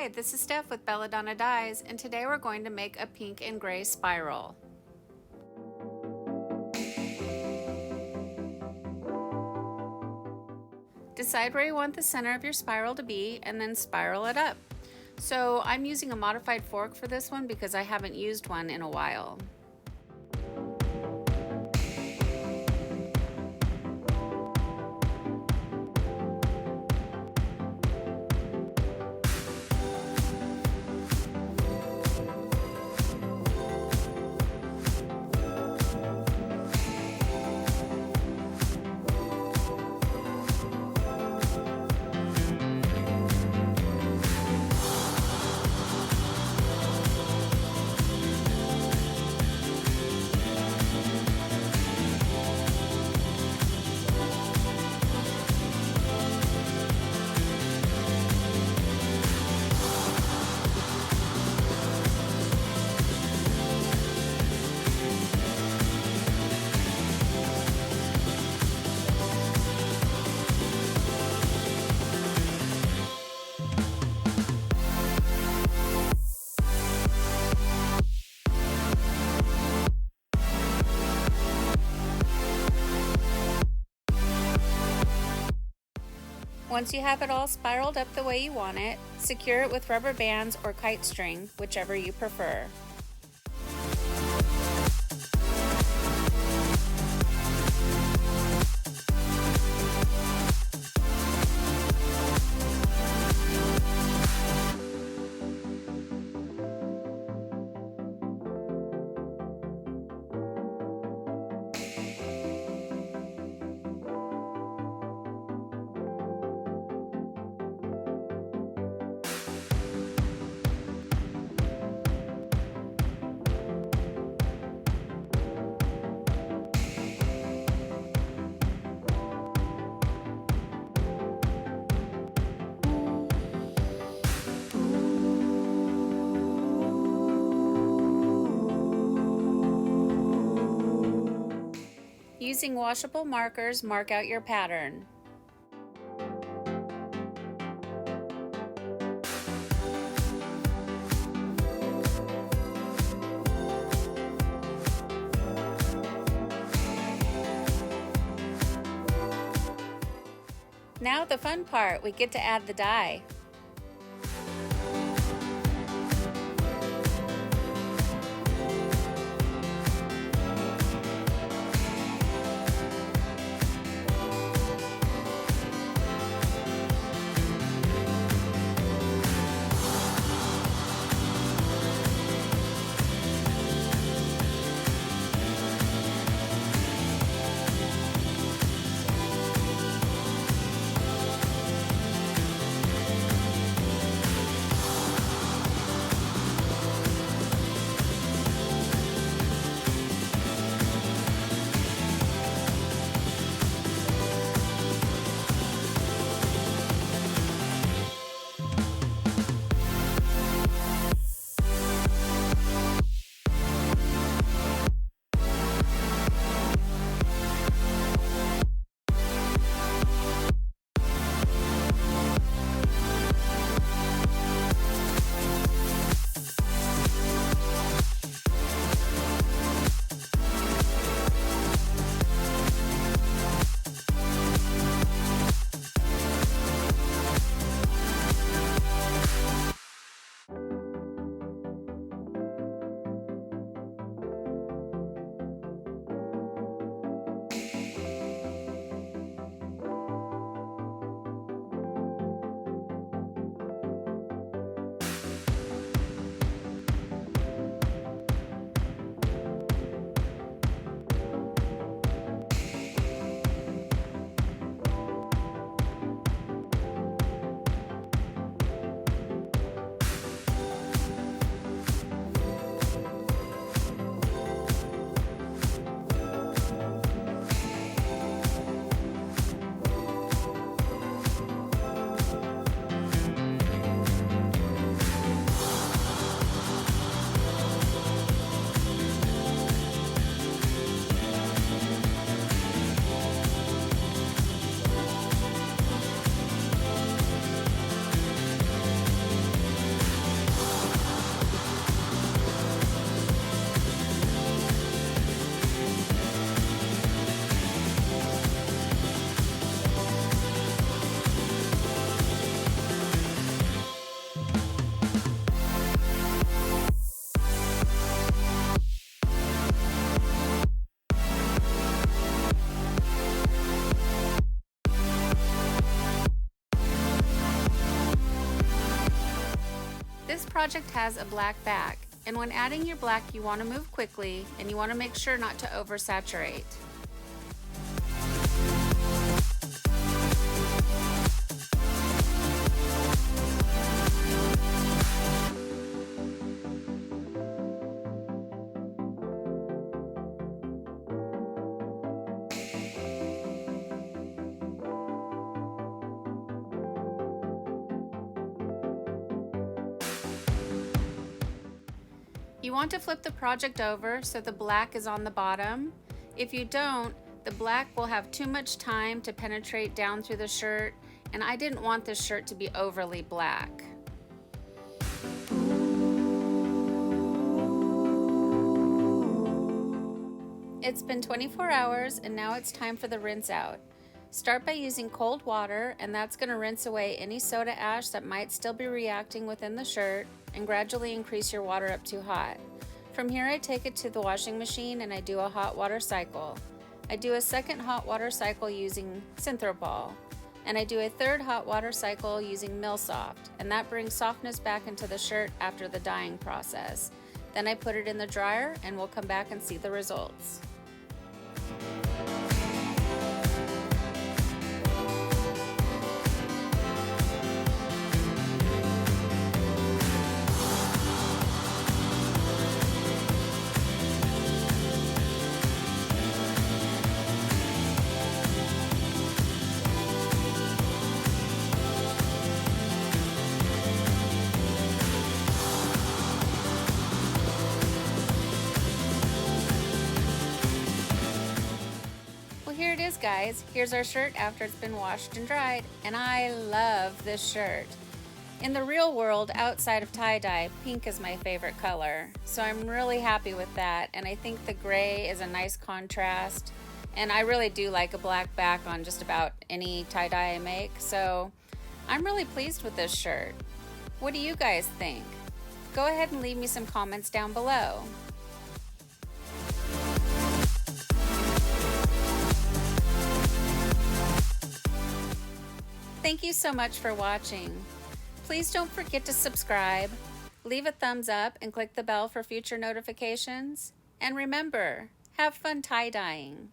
Hi, this is Steph with Belladonna Dyes, and today we're going to make a pink and gray spiral. Decide where you want the center of your spiral to be and then spiral it up. So I'm using a modified fork for this one because I haven't used one in a while. Once you have it all spiraled up the way you want it, secure it with rubber bands or kite string, whichever you prefer. Using washable markers, mark out your pattern. Now the fun part, we get to add the dye. This project has a black back, and when adding your black you want to move quickly and you want to make sure not to oversaturate. You want to flip the project over so the black is on the bottom. If you don't, the black will have too much time to penetrate down through the shirt, and I didn't want this shirt to be overly black. It's been 24 hours and now it's time for the rinse out. Start by using cold water, and that's going to rinse away any soda ash that might still be reacting within the shirt, and gradually increase your water up to hot. From here I take it to the washing machine and I do a hot water cycle. I do a second hot water cycle using Synthropol, and I do a third hot water cycle using Milsoft, and that brings softness back into the shirt after the dyeing process. Then I put it in the dryer and we'll come back and see the results. Here it is, guys. Here's our shirt after it's been washed and dried, and I love this shirt. In the real world, outside of tie-dye, pink is my favorite color, so I'm really happy with that, and I think the gray is a nice contrast, and I really do like a black back on just about any tie-dye I make, so I'm really pleased with this shirt. What do you guys think? Go ahead and leave me some comments down below. Thank you so much for watching. Please don't forget to subscribe, leave a thumbs up, and click the bell for future notifications. And remember, have fun tie-dyeing.